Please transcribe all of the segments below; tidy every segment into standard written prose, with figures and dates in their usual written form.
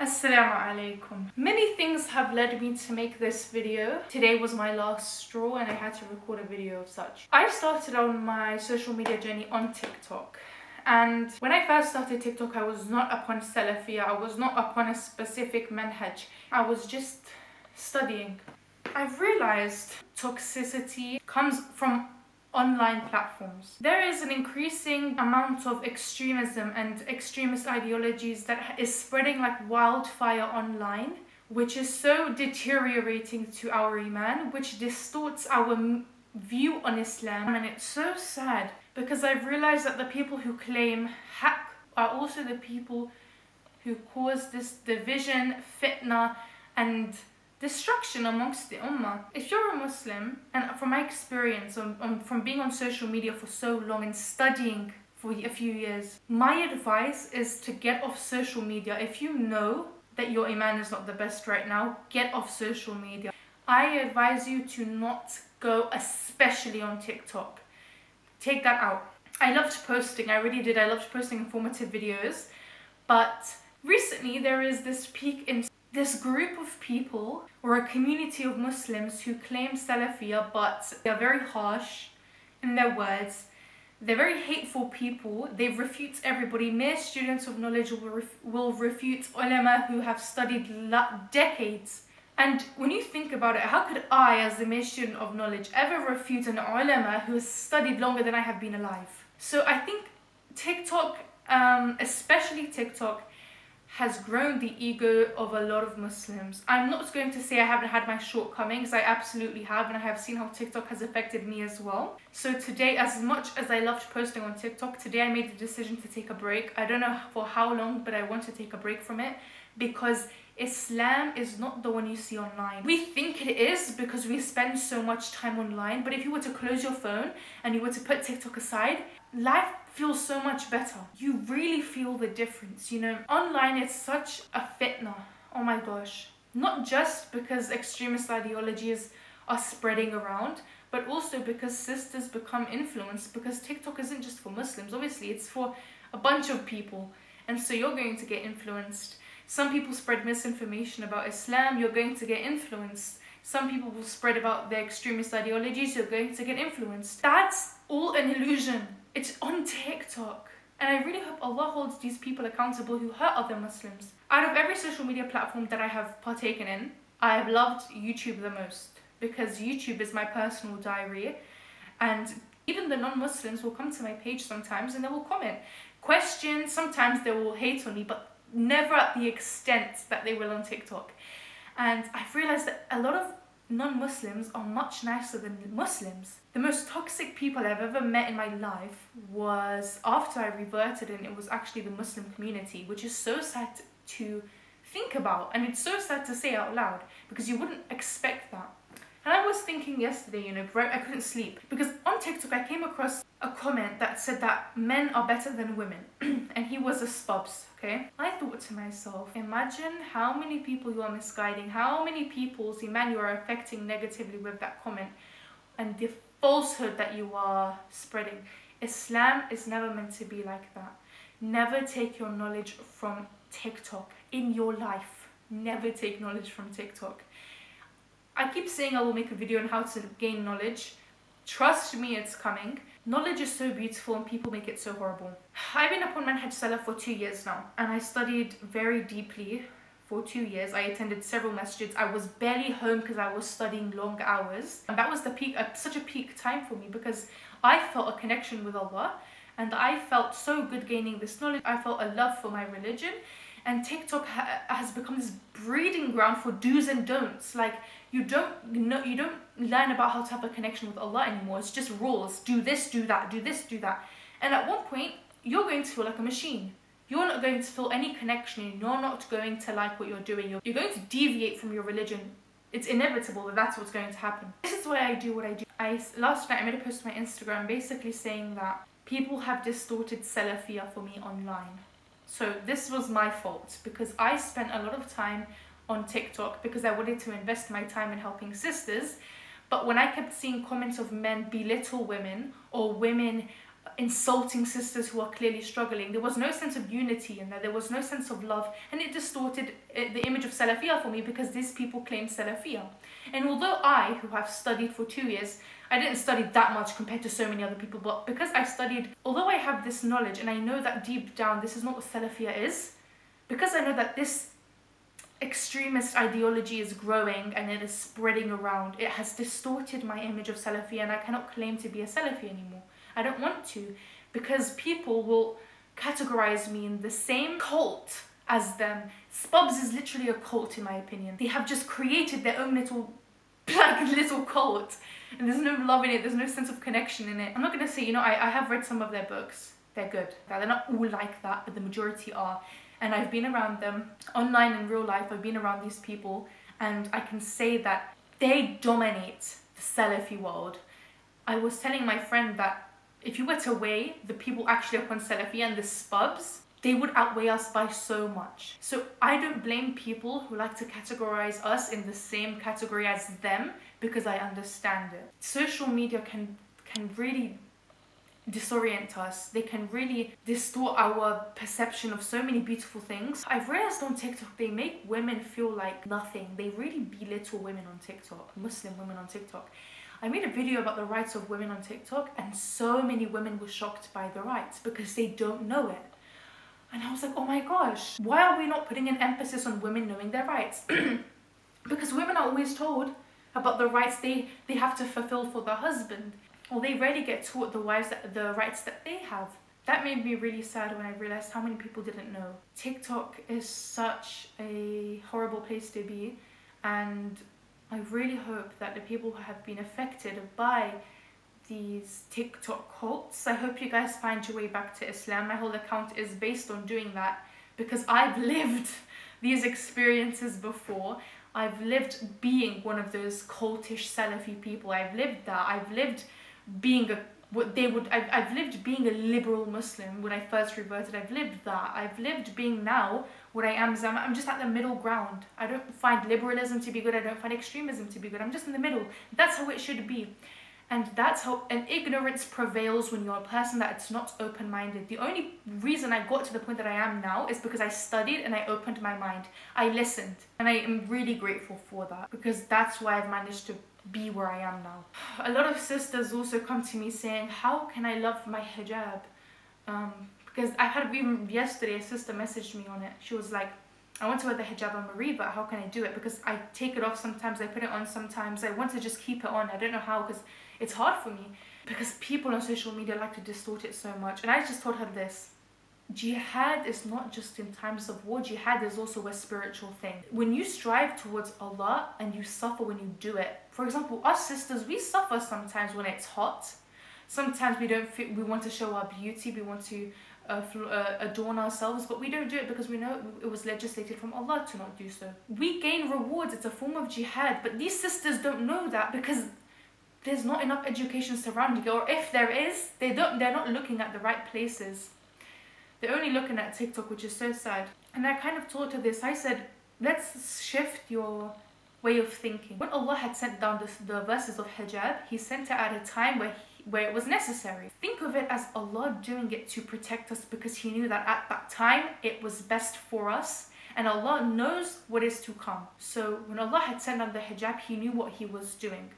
Assalamu alaikum. Many things have led me to make this video. Today was my last straw and I had to record a video of such. I started on my social media journey on TikTok. And when I first started TikTok, I was not upon Salafiyah. I was not upon a specific manhaj. I was just studying. I've realized toxicity comes from online platforms. There is an increasing amount of extremism and extremist ideologies that is spreading like wildfire online, which is so deteriorating to our iman, which distorts our view on Islam. And it's so sad because I've realized that the people who claim haqq are also the people who cause this division, fitna and destruction amongst the ummah. If you're a Muslim, and from my experience from being on social media for so long and studying for a few years, my advice is to get off social media. If you know that your iman is not the best right now, get off social media. I advise you to not go, especially on TikTok. Take that out. I loved posting, I really did. I loved posting informative videos, but recently there is this peak in this group of people or a community of Muslims who claim Salafiyah, but they're very harsh in their words. They're very hateful people. They refute everybody. Mere students of knowledge will refute ulama who have studied decades. And when you think about it, how could I, as a mere student of knowledge, ever refute an ulama who has studied longer than I have been alive? So I think TikTok, especially TikTok, has grown the ego of a lot of Muslims. I'm not going to say I haven't had my shortcomings. I absolutely have, and I have seen how TikTok has affected me as well. So today, as much as I loved posting on TikTok, today I made the decision to take a break. I don't know for how long, but I want to take a break from it because Islam is not the one you see online. We think it is because we spend so much time online, but if you were to close your phone and you were to put TikTok aside, life feels so much better. You really feel the difference, you know. Online it's such a fitna. Oh my gosh. Not just because extremist ideologies are spreading around, but also because sisters become influenced, because TikTok isn't just for Muslims, obviously it's for a bunch of people. And so you're going to get influenced. Some people spread misinformation about Islam, you're going to get influenced. Some people will spread about their extremist ideologies, you're going to get influenced. That's all an illusion. It's on TikTok. And I really hope Allah holds these people accountable who hurt other Muslims. Out of every social media platform that I have partaken in, I have loved YouTube the most because YouTube is my personal diary. And even the non-Muslims will come to my page sometimes and they will comment questions. Sometimes they will hate on me, but never at the extent that they will on TikTok. And I've realized that a lot of non-Muslims are much nicer than Muslims. The most toxic people I've ever met in my life was after I reverted, and it was actually the Muslim community, which is so sad to think about, and it's so sad to say out loud because you wouldn't expect that. And I was thinking yesterday, you know, I couldn't sleep because on TikTok I came across a comment that said that men are better than women and he was a spubs, okay? I thought to myself, imagine how many people you are misguiding, how many people's iman you are affecting negatively with that comment and the falsehood that you are spreading. Islam is never meant to be like that. Never take your knowledge from TikTok in your life. Never take knowledge from TikTok. I keep saying I will make a video on how to gain knowledge. Trust me, it's coming. Knowledge is so beautiful and people make it so horrible. I've been upon Manhaj Salaf for 2 years now, and I studied very deeply for 2 years. I attended several masjids. I was barely home because I was studying long hours. And that was the peak, such a peak time for me because I felt a connection with Allah and I felt so good gaining this knowledge. I felt a love for my religion. And TikTok has become this breeding ground for do's and don'ts. Like you don't learn about how to have a connection with Allah anymore. It's just rules. Do this, do that, do this, do that. And at one point, you're going to feel like a machine. You're not going to feel any connection. You're not going to like what you're doing. You're going to deviate from your religion. It's inevitable that that's what's going to happen. This is why I do what I do. Last night I made a post on my Instagram basically saying that people have distorted Salafiyah for me online. So this was my fault because I spent a lot of time on TikTok because I wanted to invest my time in helping sisters. But when I kept seeing comments of men belittle women or women insulting sisters who are clearly struggling. There was no sense of unity in there. There was no sense of love, and it distorted the image of Salafiyah for me, because these people claimed Salafiyah. And although I, who have studied for 2 years, I didn't study that much compared to so many other people, but because I studied, although I have this knowledge and I know that deep down this is not what Salafiyah is, because I know that this extremist ideology is growing and it is spreading around, it has distorted my image of Salafiyah, and I cannot claim to be a Salafi anymore. I don't want to, because people will categorize me in the same cult as them. Spubs is literally a cult in my opinion. They have just created their own little cult, and there's no love in it, there's no sense of connection in it. I'm not gonna say, I have read some of their books, they're good. They're not all like that, but the majority are. And I've been around them, online and real life, I've been around these people, and I can say that they dominate the Salafi world. I was telling my friend that if you were to weigh the people actually upon Salafi and the spubs, they would outweigh us by so much. So I don't blame people who like to categorize us in the same category as them, because I understand it. Social media can really disorient us. They can really distort our perception of so many beautiful things. I've realized on TikTok they make women feel like nothing. They really belittle women on TikTok, Muslim women on TikTok. I made a video about the rights of women on TikTok, and so many women were shocked by the rights because they don't know it. And I was like, oh my gosh, why are we not putting an emphasis on women knowing their rights? Because women are always told about the rights they have to fulfill for their husband, or they rarely get taught the rights that they have. That made me really sad when I realized how many people didn't know. TikTok is such a horrible place to be, and I really hope that the people who have been affected by these TikTok cults, I hope you guys find your way back to Islam. My whole account is based on doing that, because I've lived these experiences before. I've lived being one of those cultish Salafi people. I've lived that. I've lived being I've lived being a liberal Muslim when I first reverted. I've lived that. I've lived being now what I am. I'm just at the middle ground. I don't find liberalism to be good. I don't find extremism to be good. I'm just in the middle. That's how it should be. And that's how, and ignorance prevails when you're a person that's not open-minded. The only reason I got to the point that I am now is because I studied and I opened my mind. I listened, and I am really grateful for that, because that's why I've managed to be where I am now. A lot of sisters also come to me saying, how can I love my hijab? Because I had, even yesterday, a sister messaged me on it. She was like, I want to wear the hijab on Marie, but how can I do it? Because I take it off sometimes, I put it on sometimes. I want to just keep it on. I don't know how, because it's hard for me. Because people on social media like to distort it so much. And I just told her this. Jihad is not just in times of war. Jihad is also a spiritual thing. When you strive towards Allah and you suffer when you do it. For example, us sisters, we suffer sometimes when it's hot. Sometimes we want to show our beauty. We want to adorn ourselves, but we don't do it because we know it was legislated from Allah to not do so. We gain rewards. It's a form of jihad, but these sisters don't know that because there's not enough education surrounding it, or if there is, they're not looking at the right places. They're only looking at TikTok, which is so sad. And I kind of told her this. I said, let's shift your way of thinking. When Allah had sent down the verses of hijab, He sent it at a time where it was necessary. Think of it as Allah doing it to protect us, because He knew that at that time it was best for us, and Allah knows what is to come. So when Allah had sent down the hijab, He knew what He was doing.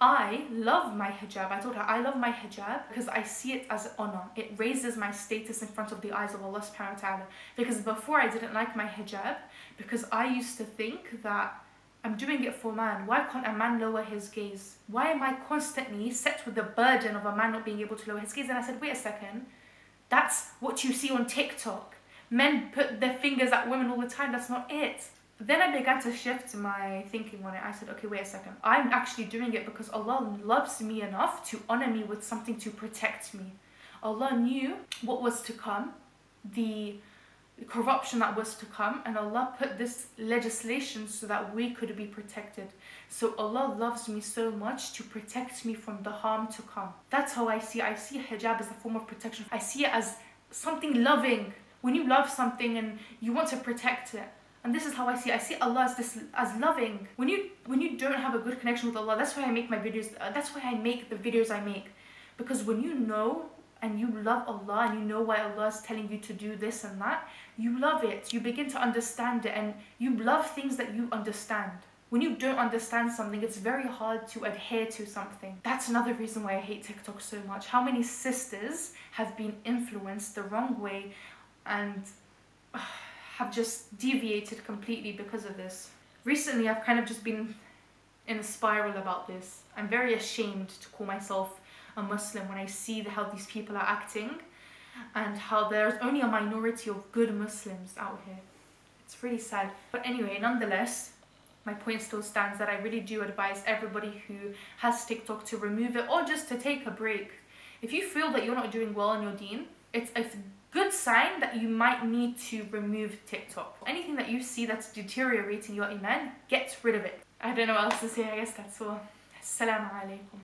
I love my hijab. I told her I love my hijab because I see it as honor. It raises my status in front of the eyes of Allah subhanahu wa ta'ala. Because before I didn't like my hijab, because I used to think that I'm doing it for man. Why can't a man lower his gaze? Why am I constantly set with the burden of a man not being able to lower his gaze? And I said, wait a second, that's what you see on TikTok. Men put their fingers at women all the time. That's not it. Then I began to shift my thinking on it. I said, okay, wait a second. I'm actually doing it because Allah loves me enough to honor me with something to protect me. Allah knew what was to come, the corruption that was to come, and Allah put this legislation so that we could be protected. So Allah loves me so much to protect me from the harm to come. That's how I see hijab as a form of protection. I see it as something loving. When you love something and you want to protect it. And this is how I see Allah as loving. When you don't have a good connection with Allah, that's why I make my videos. That's why I make the videos I make. Because when you know and you love Allah and you know why Allah is telling you to do this and that, you love it. You begin to understand it and you love things that you understand. When you don't understand something, it's very hard to adhere to something. That's another reason why I hate TikTok so much. How many sisters have been influenced the wrong way and have just deviated completely because of this. Recently, I've kind of just been in a spiral about this. I'm very ashamed to call myself a Muslim when I see how these people are acting and how there's only a minority of good Muslims out here. It's really sad. But anyway, nonetheless, my point still stands that I really do advise everybody who has TikTok to remove it or just to take a break. If you feel that you're not doing well in your deen, it's a good sign that you might need to remove TikTok. Anything that you see that's deteriorating your iman, get rid of it. I don't know what else to say. I guess that's all. Assalamu alaikum.